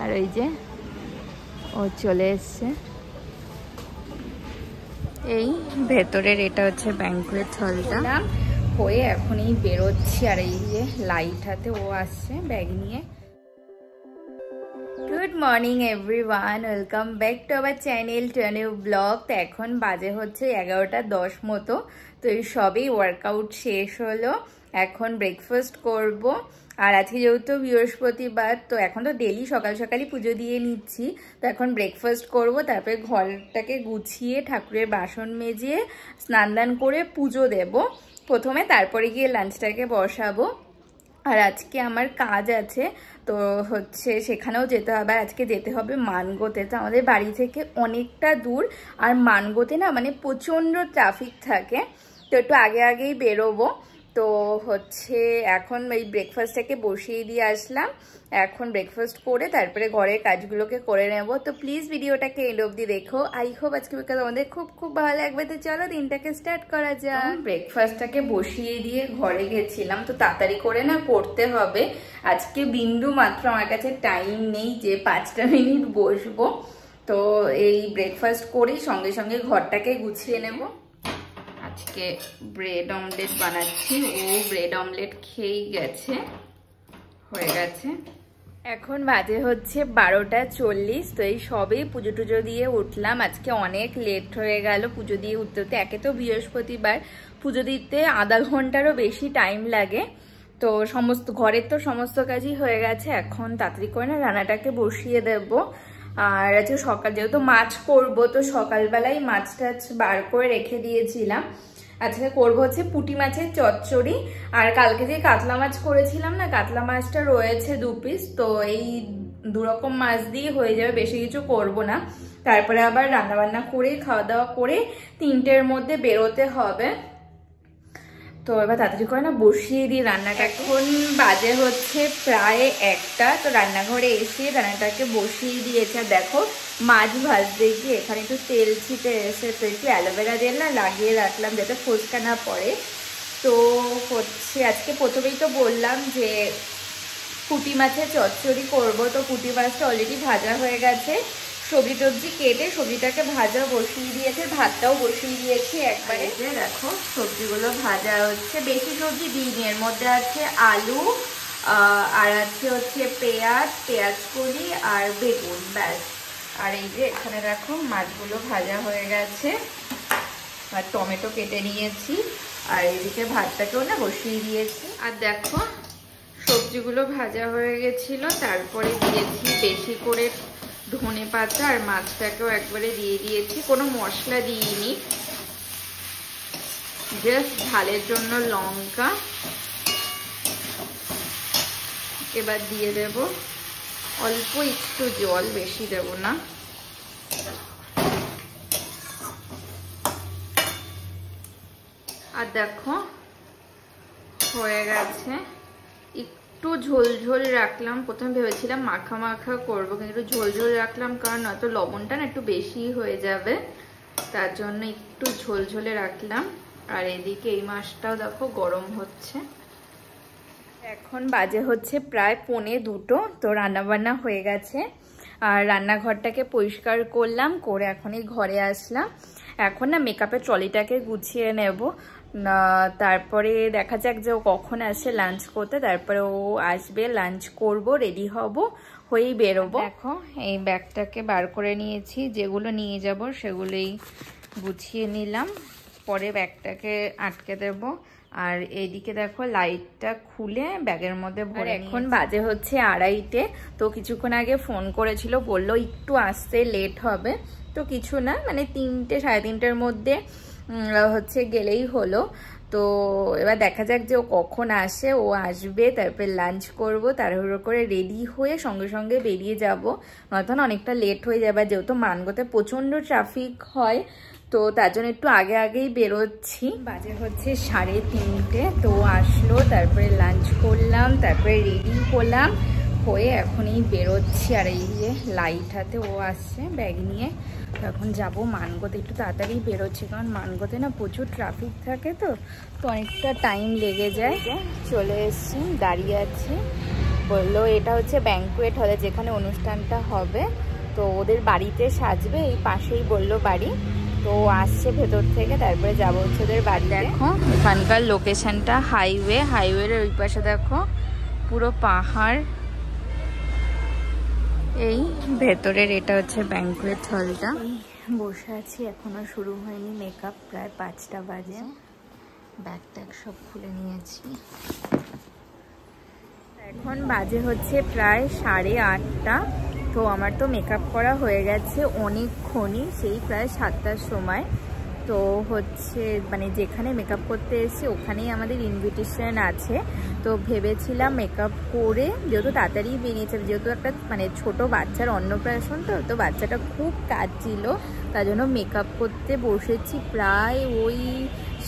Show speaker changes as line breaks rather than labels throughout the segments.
আর ওই যে ও চলে এসছে। এই ভেতরের এটা হচ্ছে ব্যাংকুয়েট হলটা হয়ে এখনই বেরোচ্ছি। আর এই যে লাইট হাতে ও আসছে ব্যাগ নিয়ে। Good morning everyone, welcome back to our channel to a new blog. তো এখন বাজে হচ্ছে 11:10 মতো। তো এই সবই ওয়ার্কআউট শেষ হলো, এখন ব্রেকফাস্ট করব। আর আজকে যেহেতু বৃহস্পতিবার, তো এখন তো ডেলি সকাল সকালই পুজো দিয়ে নিচ্ছি। তো এখন ব্রেকফাস্ট করব, তারপরে ঘরটাকে গুছিয়ে ঠাকুরের বাসন মেজিয়ে স্নান দান করে পুজো দেব প্রথমে, তারপরে গিয়ে লাঞ্চটাকে বসাবো। আর আজকে আমার কাজ আছে, তো হচ্ছে সেখানেও যেতে হবে। আর আজকে যেতে হবে মানগোতে, তো আমাদের বাড়ি থেকে অনেকটা দূর। আর মানগোতে না মানে প্রচণ্ড ট্রাফিক থাকে, তো একটু আগে আগেই বেরোবো। তো হচ্ছে এখন এই ব্রেকফাস্টটাকে বসিয়ে দিয়ে আসলাম। এখন ব্রেকফাস্ট করে তারপরে ঘরের কাজগুলোকে করে নেব। তো প্লিজ ভিডিওটাকে এন্ড অবধি দেখো। আই হোপ আজকে বিকাল আমাদের খুব খুব ভালো লাগবে। তো চলো দিনটাকে স্টার্ট করা যাক। ব্রেকফাস্টটাকে বসিয়ে দিয়ে ঘরে গেছিলাম, তো তাড়াতাড়ি করে না করতে হবে। আজকে বিন্দু মাত্র আমার কাছে টাইম নেই যে 5টা মিনিট বসবো। তো এই ব্রেকফাস্ট করি সঙ্গে সঙ্গে ঘরটাকে গুছিয়ে নেব। আজকে ব্রেড অমলেট বানাচ্ছি, ও ব্রেড অমলেট খেয়েই গেছে, হয়ে গেছে। এখন বাজে হচ্ছে 12:40। তো এই সবেই পুজো টুজো দিয়ে উঠলাম। আজকে অনেক লেট হয়ে গেল পুজো দিয়ে উঠতে উঠতে। একে তো বৃহস্পতিবার, পুজো দিতে আধা ঘন্টারও বেশি টাইম লাগে। তো ঘরের তো সমস্ত কাজই হয়ে গেছে, এখন তাড়াতাড়ি করে না রান্নাটাকে বসিয়ে দেব। আর আজকে সকাল যেহেতু মাছ করবো, তো সকালবেলায় মাছ টাছ বার করে রেখে দিয়েছিলাম। আজকে করবো হচ্ছে পুঁটি মাছের চচ্চড়ি। আর কালকে যে কাতলা মাছ করেছিলাম না, কাতলা মাছটা রয়েছে 2 পিস। তো এই 2 রকম মাছ দিয়ে হয়ে যাবে, বেশি কিছু করব না। তারপরে আবার রান্নাবান্না করে খাওয়া দাওয়া করে 3টের মধ্যে বেরোতে হবে। তো এবার তাড়াতাড়ি করে না বসিয়ে দিই রান্নাটা। এখন বাজে হচ্ছে প্রায় 1টা। তো রান্নাঘরে এসে রান্নাটাকে বসিয়ে দিয়েছে। আর দেখো মাছ ভাজতে গিয়ে এখানে একটু তেল ছিটে এসে, তো একটু অ্যালোভেরা জেল না লাগিয়ে রাখলাম যাতে ফোসকা না পড়ে। তো হচ্ছে আজকে প্রথমেই তো বললাম যে পুঁটি মাছের চচ্চড়ি করবো। তো পুঁটি মাছটা অলরেডি ভাজা হয়ে গেছে, সবজি টবজি কেটে সবজিটাকে ভাজা বসিয়ে দিয়েছে, ভাতটাও বসিয়ে দিয়েছি একবারে। দেখো সবজিগুলো ভাজা হচ্ছে, বেশি সবজি দিইনি, এর মধ্যে আছে আলু আর আছে হচ্ছে পেঁয়াজ কলি আর বেগুন, ব্যাস। আর এই যে এখানে দেখো মাছগুলো ভাজা হয়ে গেছে, আর টমেটো কেটে নিয়েছি। আর এদিকে ভাতটাকেও না বসিয়ে দিয়েছি। আর দেখো সবজিগুলো ভাজা হয়ে গেছিল, তারপরে দিয়েছি বেশি করে ধনে পাতা, আর মাছটাকেও একবারে দিয়ে দিয়েছি। কোনো মশলা দিইনি, জাস্ট ঝালের জন্য লঙ্কা। এবার দিয়ে দেব অল্প একটু জল, বেশি দেব না। আর দেখো হয়ে গেছে। একটু ঝোল ঝোল রাখলাম, প্রথমে ভেবেছিলাম মাখা মাখা করবো, কিন্তু ঝোল ঝোল রাখলাম কারণ নয়তো লবণটা না একটু বেশি হয়ে যাবে, তার জন্য একটু ঝোল ঝোলে রাখলাম। আর এদিকে এই মাছটাও দেখো গরম হচ্ছে। এখন বাজে হচ্ছে প্রায় 1:45। তো রান্নাবান্না হয়ে গেছে, আর রান্নাঘরটাকে পরিষ্কার করলাম, করে এখনই ঘরে আসলাম। এখন না মেকআপের ট্রলিটাকে গুছিয়ে নেব, তারপরে দেখা যাক যে ও কখন আসে লাঞ্চ করতে। তারপরে ও আসবে, লাঞ্চ করব, রেডি হব, হয়েই বেরোবো। দেখো এই ব্যাগটাকে বার করে নিয়েছি, যেগুলো নিয়ে যাব সেগুলোই গুছিয়ে নিলাম, পরে ব্যাগটাকে আটকে দেব। আর এইদিকে দেখো লাইটটা খুলে ব্যাগের মধ্যে ভরে। এখন বাজে হচ্ছে 2:30। তো কিছুক্ষণ আগে ফোন করেছিল, বললো একটু আসতে লেট হবে। তো কিছু না, মানে 3টে সাড়ে 3টের মধ্যে হচ্ছে গেলেই হলো। তো এবার দেখা যাক যে ও কখন আসে। ও আসবে, তারপরে লাঞ্চ করব, তাড়াহুড়ো করে রেডি হয়ে সঙ্গে সঙ্গে বেরিয়ে যাব, নয়তো অনেকটা লেট হয়ে যাবে। যেহেতু মানগোতে প্রচণ্ড ট্রাফিক হয়, তো তার জন্য একটু আগে আগেই বেরোচ্ছি। বাজে হচ্ছে 3:30। তো আসলো, তারপরে লাঞ্চ করলাম, তারপরে রেডি হলাম, হয়ে এখনই বেরোচ্ছি। আর এই যে লাইট হাতে ও আসছে ব্যাগ নিয়ে। তো এখন যাবো মানগোতে, একটু তাড়াতাড়ি বেরোচ্ছি কারণ মানগোতে না প্রচুর ট্রাফিক থাকে, তো অনেকটা টাইম লেগে যায়। চলে এসছি, দাঁড়িয়ে আছি। বললো এটা হচ্ছে ব্যাঙ্কুয়েট হলে যেখানে অনুষ্ঠানটা হবে, তো ওদের বাড়িতে সাজবে, এই পাশেই বললো বাড়ি। তো আসছে ভেতর থেকে, তারপরে যাবো হচ্ছে ওদের বাড়ি। দেখো এখানকার লোকেশনটা হাইওয়ের ওই পাশে দেখো পুরো পাহাড়। এই ভেতরের এটা হচ্ছে ব্যাঙ্কুয়েট হলটা। বসে আছি, এখনো শুরু হয়নি মেকআপ, প্রায় 5টা বাজে। ব্যাগ ট্যাগ সব খুলে নিয়েছি। এখন বাজে হচ্ছে প্রায় 8:30। তো আমার তো মেকআপ করা হয়ে গেছে অনেকক্ষণই, সেই প্রায় 7টার সময়। তো হচ্ছে মানে যেখানে মেকআপ করতে এসেছি ওখানেই আমাদের ইনভিটেশন আছে। তো ভেবেছিলাম মেকআপ করে, যেহেতু তাড়াতাড়ি বেরিয়েছে, যেহেতু একটা মানে ছোট বাচ্চার অন্নপ্রাশন, তো বাচ্চাটা খুব কাঁদছিল, তার জন্য মেকআপ করতে বসেছি প্রায় ওই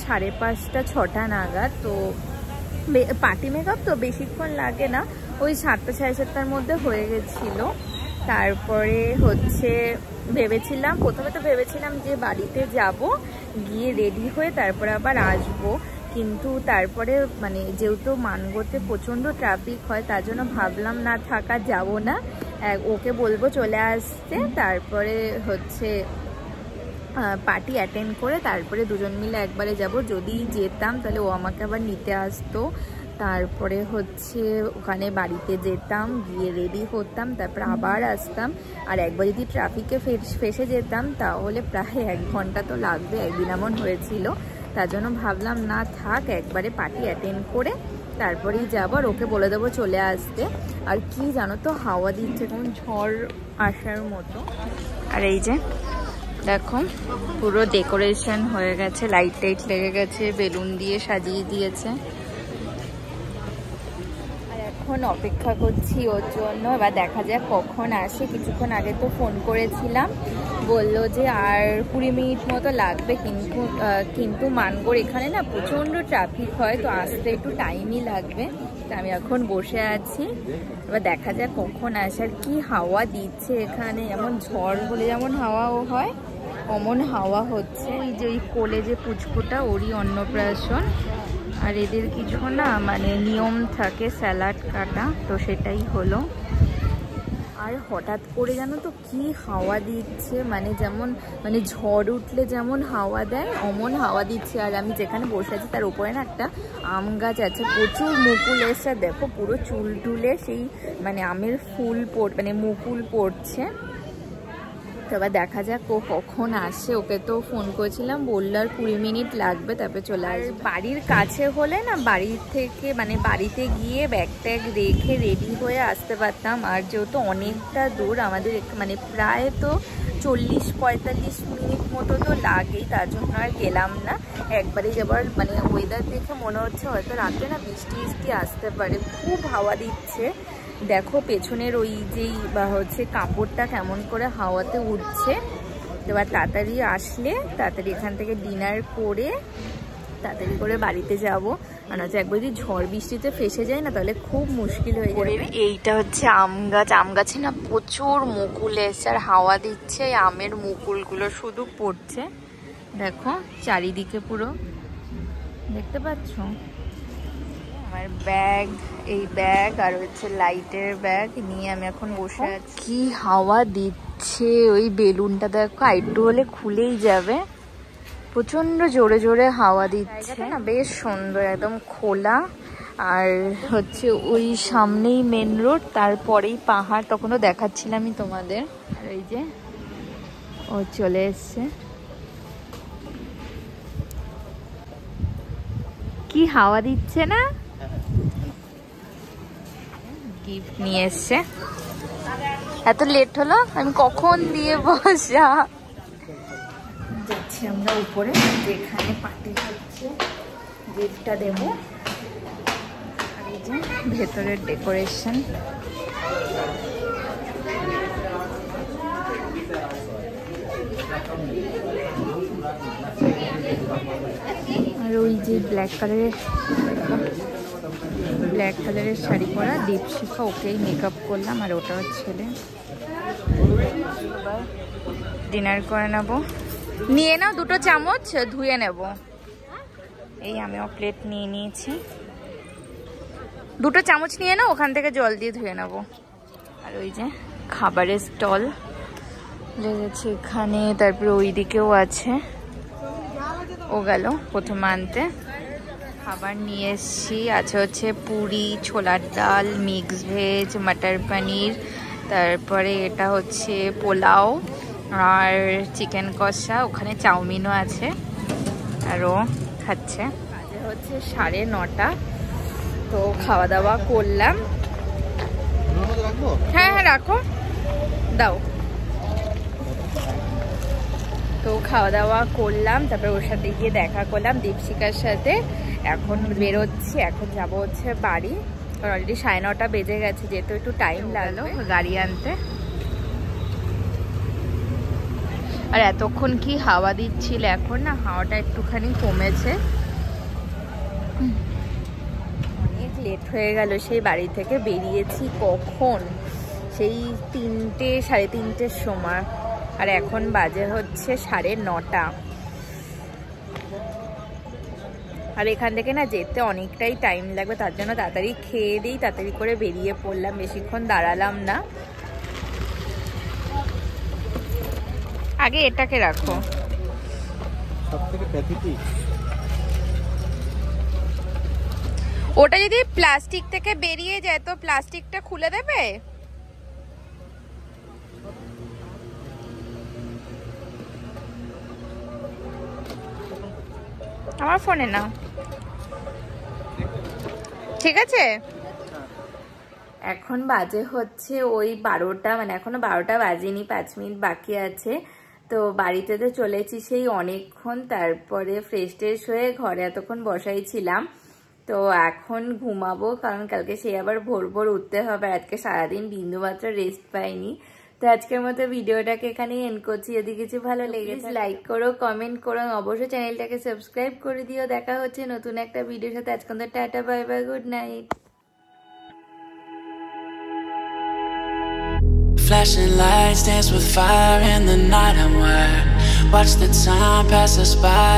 5:30 6টা নাগাদ। তো পার্টি মেকআপ তো বেশিক্ষণ লাগে না, ওই 7টা 7:30টার মধ্যে হয়ে গেছিলো। তারপরে হচ্ছে প্রথমে তো ভেবেছিলাম যে বাড়িতে যাব, গিয়ে রেডি হয়ে তারপরে আবার আসবো, কিন্তু তারপরে মানে যেহেতু মানগোতে প্রচণ্ড ট্রাফিক হয়, তার জন্য ভাবলাম না থাকা যাব না, ওকে বলবো চলে আসতে। তারপরে হচ্ছে পার্টি অ্যাটেন্ড করে তারপরে দুজন মিলে একবারে যাব। যদি যেতাম তাহলে ও আমাকে আবার নিতে আসতো, তারপরে হচ্ছে ওখানে বাড়িতে যেতাম, গিয়ে রেডি হতাম, তারপর আবার আসতাম। আর একবার যদি ট্রাফিকে ফেসে যেতাম তাহলে প্রায় 1 ঘন্টা তো লাগবে, একদিন এমন হয়েছিল। তার জন্য ভাবলাম না থাক, একবারে পার্টি অ্যাটেন্ড করে তারপরেই যাবো, আর ওকে বলে দেবো চলে আসতে। আর কি জানো তো, হাওয়া দিচ্ছে কেমন ঝড় আসার মতো। আর এই যে দেখো পুরো ডেকোরেশন হয়ে গেছে, লাইট টাইট লেগে গেছে, বেলুন দিয়ে সাজিয়ে দিয়েছে। আর এখন অপেক্ষা করছি ওর জন্য, এবার দেখা যাক কখন আসে। কিছুক্ষণ আগে তো ফোন করেছিলাম, বললো যে আর 20 মিনিট মতো লাগবে, কিন্তু মানগড় এখানে না প্রচণ্ড ট্রাফিক হয়, তো আসতে একটু টাইমই লাগবে। তো আমি এখন বসে আছি, এবার দেখা যাক কখন আসে। আর কি হাওয়া দিচ্ছে এখানে, এমন ঝড় হলে যেমন হাওয়াও হয় অমন হাওয়া হচ্ছে। এই যে ওই কোলে যে পুচকুটা, ওরই অন্নপ্রাশন। আর এদের কিছু না মানে নিয়ম থাকে স্যালাড কাটা, তো সেটাই হলো। আর হঠাৎ করে জানো তো কি হাওয়া দিচ্ছে, মানে যেমন মানে ঝড় উঠলে যেমন হাওয়া দেয় অমন হাওয়া দিচ্ছে। আর আমি যেখানে বসে আছি তার উপরে না একটা আম গাছ আছে, প্রচুর মুকুল এসে, দেখো পুরো চুল টুলে সেই মানে আমের ফুল মানে মুকুল পড়ছে। তো এবার দেখা যাক ও কখন আসে। ওকে তো ফোন করেছিলাম, বললো আর 20 মিনিট লাগবে, তারপরে চলে আসবে। বাড়ির কাছে হলে না বাড়ির থেকে মানে বাড়িতে গিয়ে ব্যাগ ট্যাগ রেখে রেডি হয়ে আসতে পারতাম। আর যেহেতু অনেকটা দূর আমাদের, মানে প্রায় তো 40-45 মিনিট মতো তো লাগেই, তার জন্য আর গেলাম না। একবারে যাবার মানে ওয়েদার দেখে মনে হচ্ছে হয়তো রাতে না বৃষ্টি আসতে পারে, খুব হাওয়া দিচ্ছে। দেখো পেছনের ওই যেই বা হচ্ছে কাপড়টা কেমন করে হাওয়াতে উঠছে। এবার তাড়াতাড়ি আসলে তাড়াতাড়ি এখান থেকে ডিনার করে তাড়াতাড়ি করে বাড়িতে যাব। আর হচ্ছে একবার যদি ঝড় বৃষ্টিতে ফেসে যায় না তাহলে খুব মুশকিল হয়ে যাবে। এইটা হচ্ছে আম গাছ, আম গাছে না প্রচুর মুকুল এসছে, আর হাওয়া দিচ্ছে, আমের মুকুলগুলো শুধু পড়ছে। দেখো চারিদিকে পুরো দেখতে পাচ্ছ। আমার ব্যাগ, এই ব্যাগ আর হচ্ছে লাইটের ব্যাগ নিয়ে আমি এখন বসে আছি। কি হাওয়া দিচ্ছে, ওই বেলুনটা দেখো একটু হলে খুলেই যাবে, প্রচন্ড জোরে জোরে হাওয়া দিচ্ছে না, বেশ সুন্দর একদম খোলা। আর হচ্ছে ওই সামনেই মেন রোড, তারপরেই পাহাড়, তখনও দেখাচ্ছিলাম আমি তোমাদের। আর এই যে ও চলে এসছে, কি হাওয়া দিচ্ছে না। গিফট নিয়ে এসছে, এত লেট হলো, আমি কখন দিয়ে বসা। যাচ্ছি আমরা উপরে, যেখানে পার্টি হচ্ছে, গিফটটা দেবো। আর এই যে ভেতরের ডেকোরেশন, আর ওই যে ব্ল্যাক কালারের শাড়ি পরা দীপশিখা, ওকেই মেকআপ করলাম। আর ওটা ছেলে, ডিনার করে নেবো। নিয়ে নাও 2টো চামচ, ধুয়ে নেব। এই আমিও প্লেট নিয়ে নিয়েছি। দুটো চামচ নিয়ে নাও, ওখান থেকে জল দিয়ে ধুয়ে নেবো। আর ওই যে খাবারের স্টল লেগেছে এখানে, তারপরে ওই দিকেও আছে। ও গেল প্রথমে আনতে, খাবার নিয়ে এসছি। আছে হচ্ছে পুরি, ছোলার ডাল, মিক্স ভেজ, মটর পনির, তারপরে এটা হচ্ছে পোলাও আর চিকেন কষা, ওখানে চাউমিনও আছে। আরও খাচ্ছে। বাজে হচ্ছে 9:30। তো খাওয়া দাওয়া করলাম। হ্যাঁ হ্যাঁ রাখো, দাও। তো খাওয়া দাওয়া করলাম, তারপরে ওর সাথে গিয়ে দেখা করলাম দীপশিকার সাথে। এখন বেরোচ্ছি, এখন যাব হচ্ছে বাড়ি, কারণ অলরেডি 9:30 বেজে গেছে, যেহেতু একটু টাইম লাগলো গাড়ি আনতে। আর এতক্ষণ কি হাওয়া দিচ্ছিল, এখন না হাওয়াটা একটুখানি কমেছে। অনেক লেট হয়ে গেল, সেই বাড়ি থেকে বেরিয়েছি কখন, সেই 3টে 3:30-র সময়, আর এখন বাজে হচ্ছে 9:30। আর এখান থেকে না যেতে অনেকটাই টাইম লাগবে, তার জন্য তাড়াতাড়ি খেয়ে দিই, তাড়াতাড়ি করে বেরিয়ে পড়লাম, বেশিক্ষণ দাঁড়ালাম না। আগে এটাকে রাখো। ওটা যদি প্লাস্টিক থেকে বেরিয়ে যায় তো প্লাস্টিকটা খুলে দেবে? আমার ফোনে না, ঠিক আছে। এখন বাজে হচ্ছে ওই 12টা, মানে এখনো 12টা বাজেনি, 5 মিনিট বাকি আছে। তো বাড়িতে তো চলেছি সেই অনেকক্ষণ, তারপরে ফ্রেশ ট্রেশ হয়ে ঘরে এতক্ষণ বসাই ছিলাম। তো এখন ঘুমাবো, কারণ কালকে সেই আবার ভোর ভোর উঠতে হবে। আজকে সারাদিন বিন্দুমাত্র রেস্ট পাইনি। তো আজকের মতো ভিডিওটাকে এখানেই এন্ড করছি। যদি কিছু ভালো লেগেছে লাইক করো, কমেন্ট করো, অবশ্যই চ্যানেলটাকে সাবস্ক্রাইব করে দিও। দেখা হচ্ছে নতুন একটা ভিডিওর সাথে। আজকে tata, bye bye, good night.
Flashing lights dance with fire in the night. I'm wired. Watch the time pass us by.